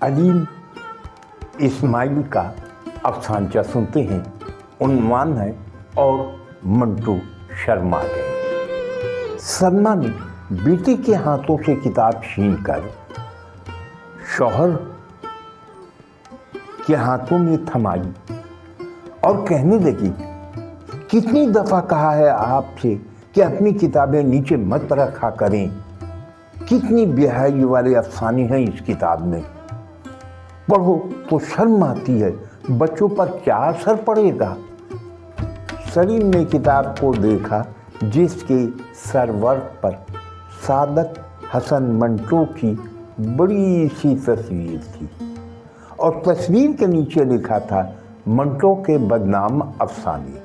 अलीम इस्माइल का अफसानचा सुनते हैं। उन्वान है और मंटू शर्मा गए। सलमा ने बेटे के हाथों से किताब छीन कर शौहर के हाथों में थमाई और कहने लगी, कितनी दफा कहा है आपसे कि अपनी किताबें नीचे मत रखा करें। कितनी बेहयाई वाले अफसाने हैं इस किताब में, पढ़ो तो शर्म आती है, बच्चों पर क्या असर पड़ेगा। सलीम ने किताब को देखा जिसके सरवर पर सादत हसन मंटो की बड़ी सी तस्वीर थी और तस्वीर के नीचे लिखा था मंटो के बदनाम अफसाने।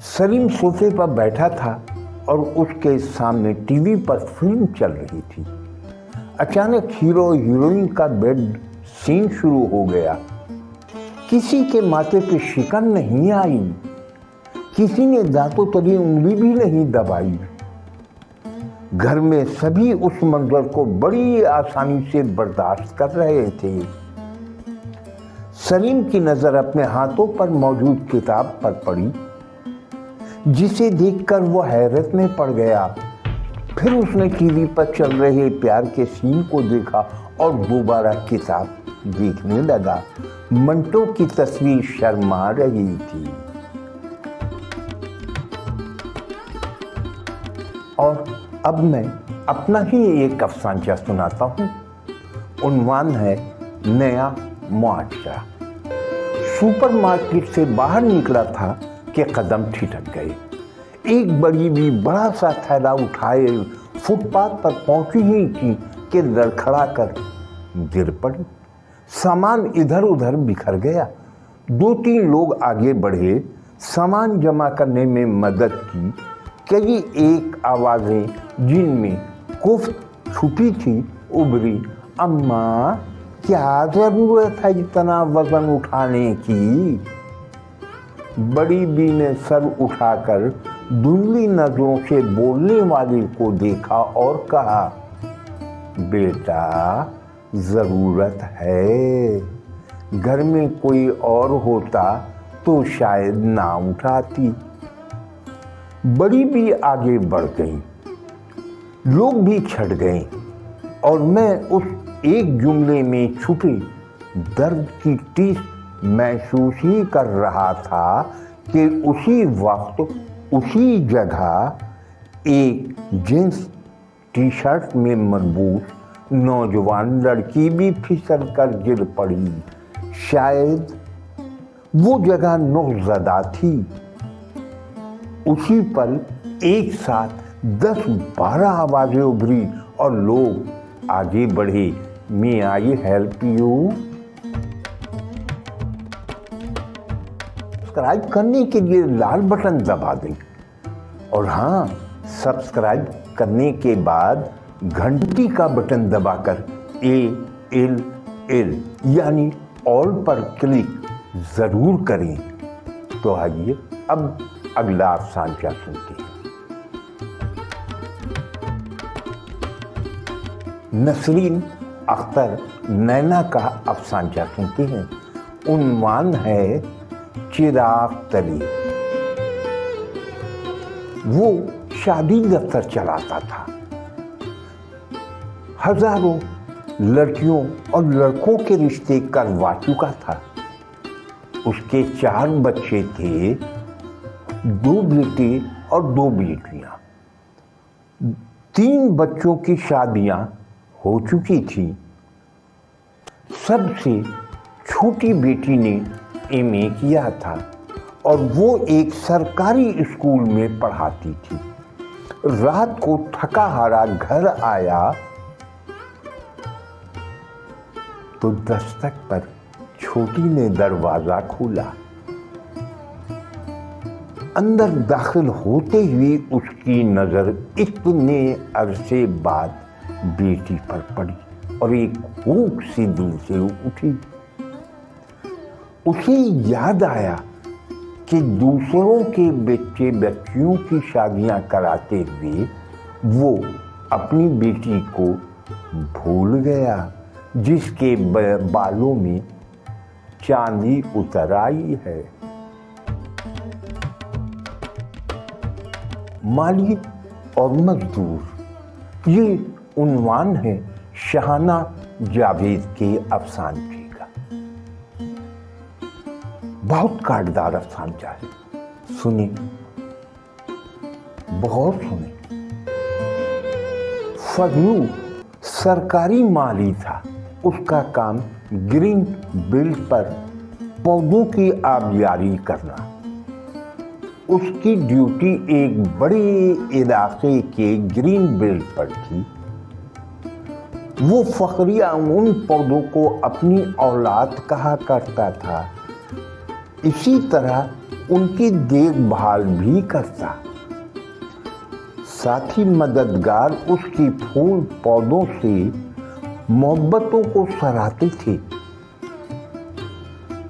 सलीम सोफे पर बैठा था और उसके सामने टीवी पर फिल्म चल रही थी। अचानक हीरो हीरोइन का बेड सीन शुरू हो गया। किसी के माथे पे शिकन नहीं आई, किसी ने दांतों तली उंगली भी नहीं दबाई। घर में सभी उस मंजर को बड़ी आसानी से बर्दाश्त कर रहे थे। सलीम की नजर अपने हाथों पर मौजूद किताब पर पड़ी, जिसे देखकर वो हैरत में पड़ गया। फिर उसने टीवी पर चल रहे प्यार के सीन को देखा और दोबारा किताब देखने लगा। मंटो की तस्वीर शर्मा रही थी। और अब मैं अपना ही एक अफसानचा सुनाता हूँ। उन्वान है नया मुआवजा। सुपरमार्केट से बाहर निकला था कि कदम ठिठक गए। एक बड़ी भी बड़ा सा थैला उठाए फुटपाथ पर पहुंची ही थी कि लड़खड़ा कर गिर पड़ी। सामान इधर उधर बिखर गया। 2-3 लोग आगे बढ़े, सामान जमा करने में मदद की। कई एक आवाज़ें जिनमें कुफ्त छुपी थी उभरी, अम्मा क्या ज़रूरत है इतना वजन उठाने की। बड़ी बी ने सर उठाकर धुंधली नजरों से बोलने वाले को देखा और कहा, बेटा जरूरत है, घर में कोई और होता तो शायद ना उठाती। बड़ी भी आगे बढ़ गई, लोग भी छट गए और मैं उस एक जुमले में छुपे दर्द की टीस महसूस ही कर रहा था कि उसी वक्त उसी जगह एक जींस टी शर्ट में मलबूस नौजवान लड़की भी फिसल कर गिर पड़ी। शायद वो जगह नौज़दा थी। उसी पल एक साथ 10-12 आवाजें उभरी और लोग आगे बढ़े। मे आई हेल्प यू? सब्सक्राइब करने के लिए लाल बटन दबा दें और हाँ, सब्सक्राइब करने के बाद घंटी का बटन दबाकर ALL यानी ऑल पर क्लिक जरूर करें। तो आइए अब अगला अफसानचा सुनते हैं। नसरीन अख्तर नैना का अफसानचा सुनते हैं। उन्वान है चिराग तली। वो शादी दफ्तर चलाता था। हजारों लड़कियों और लड़कों के रिश्ते करवा चुका था। उसके 4 बच्चे थे, 2 बेटे और 2 बेटियां। 3 बच्चों की शादियां हो चुकी थी। सबसे छोटी बेटी ने MA किया था और वो एक सरकारी स्कूल में पढ़ाती थी। रात को थका हारा घर आया तो दस्तक पर छोटी ने दरवाजा खोला। अंदर दाखिल होते हुए उसकी नजर इतने अरसे बाद बेटी पर पड़ी और एक भूख सी दिल से उठी। उसे याद आया कि दूसरों के बच्चे बच्चियों की शादियां कराते हुए वो अपनी बेटी को भूल गया। جس کے بالوں میں چاندی اتر آئی ہے۔ مالک اور مزدور، یہ عنوان ہے شاہانہ جاوید کے افسانچے کا۔ بہت کاٹدار افسانچہ ہے، سنیں، بہت سنیں۔ فضلو سرکاری مالی تھا۔ اس کا کام گرین بیلٹ پر پودوں کی آبیاری کرنا۔ اس کی ڈیوٹی ایک بڑے علاقے کے گرین بیلٹ پر تھی۔ وہ فخریہ ان پودوں کو اپنی اولاد کہا کرتا تھا، اسی طرح ان کی دیکھ بھال بھی کرتا۔ ساتھی مددگار اس کی پھول پودوں سے محبتوں کو سراہتے تھے۔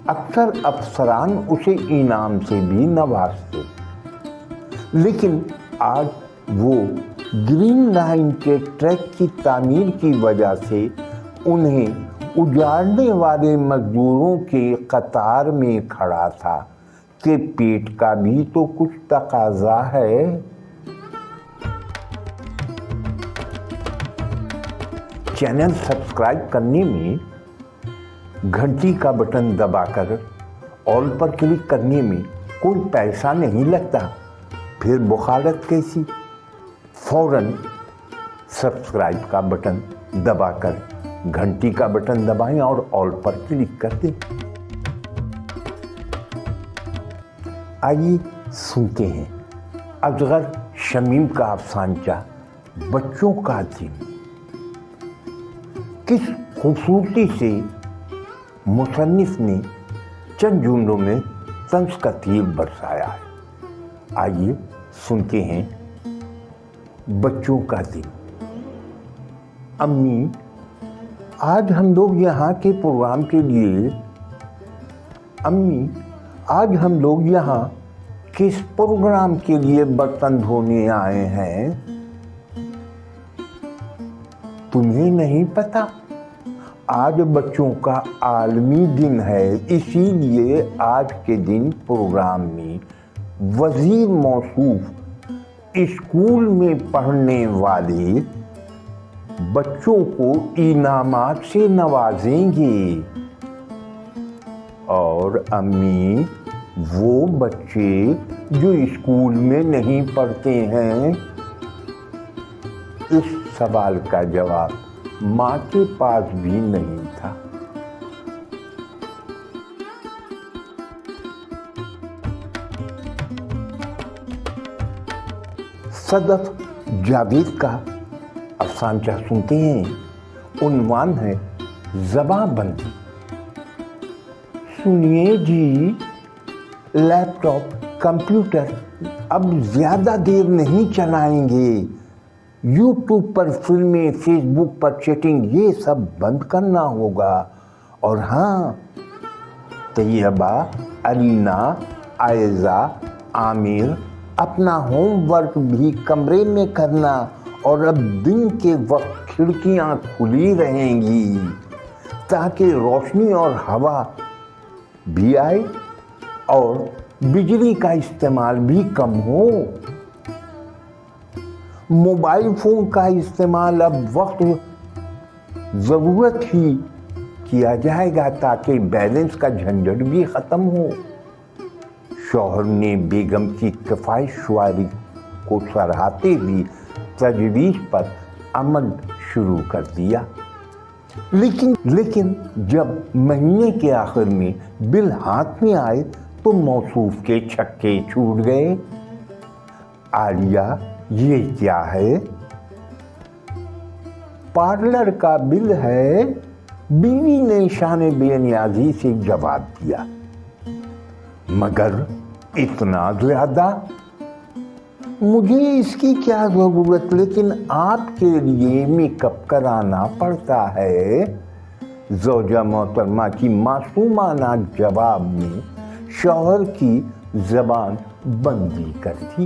اکثر افسران اسے انعام سے بھی نوازتے، لیکن آج وہ گرین لائن کے ٹریک کی تعمیر کی وجہ سے انہیں اجاڑنے والے مزدوروں کے قطار میں کھڑا تھا کہ پیٹ کا بھی تو کچھ تقاضا ہے۔ چینل سبسکرائب کرنے میں، گھنٹی کا بٹن دبا کر آل پر کلک کرنے میں کوئی پیسہ نہیں لگتا، پھر بخالت کیسی؟ فوراً سبسکرائب کا بٹن دبا کر گھنٹی کا بٹن دبائیں اور آل پر کلک کر دیں۔ آئیے سنتے ہیں اصغر شمیم کا افسانچہ بچوں کا دن۔ کس خوبصورتی سے مصنف نے چند جملوں میں طنز کا تیر برسایا ہے۔ آئیے سنتے ہیں بچوں کا دن۔ امی، آج ہم لوگ یہاں کے پروگرام کے لیے کس پروگرام کے لیے برتن دھونے آئے ہیں؟ تمہیں نہیں پتا؟ آج بچوں کا عالمی دن ہے، اسی لیے آج کے دن پروگرام میں وزیر موصوف اسکول میں پڑھنے والے بچوں کو انعامات سے نوازیں گے، اور امی، وہ بچے جو اسکول میں نہیں پڑھتے ہیں؟ اس سوال کا جواب ماں کے پاس بھی نہیں تھا۔ صدف جاوید کا افسانچہ سنتے ہیں، عنوان ہے زباں بندی۔ سنیے جی، لیپ ٹاپ، کمپیوٹر اب زیادہ دیر نہیں چلائیں گے۔ یوٹیوب پر فلمیں، فیس بک پر چیٹنگ، یہ سب بند کرنا ہوگا۔ اور ہاں، طیبہ، ارینا، عائزہ، عامر، اپنا ہوم ورک بھی کمرے میں کرنا، اور اب دن کے وقت کھڑکیاں کھلی رہیں گی تاکہ روشنی اور ہوا بھی آئے اور بجلی کا استعمال بھی کم ہو۔ موبائل فون کا استعمال اب وقت ضرورت ہی کیا جائے گا تاکہ بیلنس کا جھنجھٹ بھی ختم ہو۔ شوہر نے بیگم کی کفایت شعاری کو سراہتے ہوئے تجویز پر عمل شروع کر دیا، لیکن جب مہینے کے آخر میں بل ہاتھ میں آئے تو موصوف کے چھکے چھوٹ گئے۔ عالیہ، یہ کیا ہے؟ پارلر کا بل ہے، بیوی نے شان بے نیازی سے جواب دیا۔ مگر اتنا زیادہ؟ مجھے اس کی کیا ضرورت، لیکن آپ کے لیے میک اپ کرانا پڑتا ہے۔ زوجہ محترمہ کی معصومانہ جواب میں شوہر کی زبان بندی کر دی۔